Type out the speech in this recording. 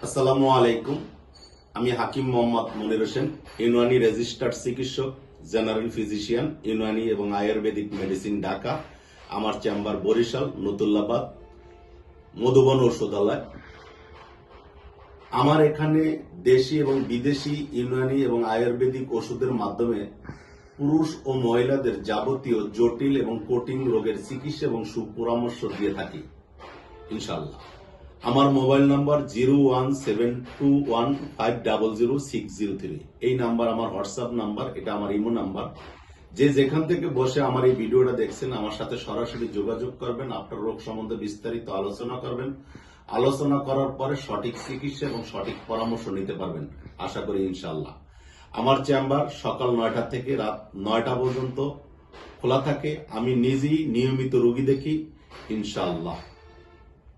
আসসালামু আলাইকুম। আমি হাকিম মোহাম্মদ মনির হোসেন, ইউনানি রেজিস্টার্ড চিকিৎসক, জেনারেল ফিজিশিয়ান, ইউনানি এবং আয়ুর্বেদিক মেডিসিন, ঢাকা। আমার চেম্বার বরিশাল, নতুল্লাবাদ, মধুবন ঔষধালয়। আমার এখানে দেশি এবং বিদেশি ইউনানি এবং আয়ুর্বেদিক ওষুধের মাধ্যমে পুরুষ ও মহিলাদের যাবতীয় জটিল এবং কঠিন রোগের চিকিৎসা এবং সুপরামর্শ দিয়ে থাকি ইনশাআল্লাহ। আমার মোবাইল নাম্বার 01721500603। এই নাম্বার আমার হোয়াটসঅ্যাপ নাম্বার, এটা আমার ইমো নাম্বার। যে যেখান থেকে বসে আমার এই ভিডিওটা দেখছেন, আমার সাথে সরাসরি যোগাযোগ করবেন, আপনার রোগ সম্বন্ধে বিস্তারিত আলোচনা করবেন। আলোচনা করার পরে সঠিক চিকিৎসা এবং সঠিক পরামর্শ নিতে পারবেন আশা করি ইনশাআল্লাহ। আমার চেম্বার সকাল 9টা থেকে রাত 9টা পর্যন্ত খোলা থাকে। আমি নিজেই নিয়মিত রোগী দেখি ইনশাআল্লাহ।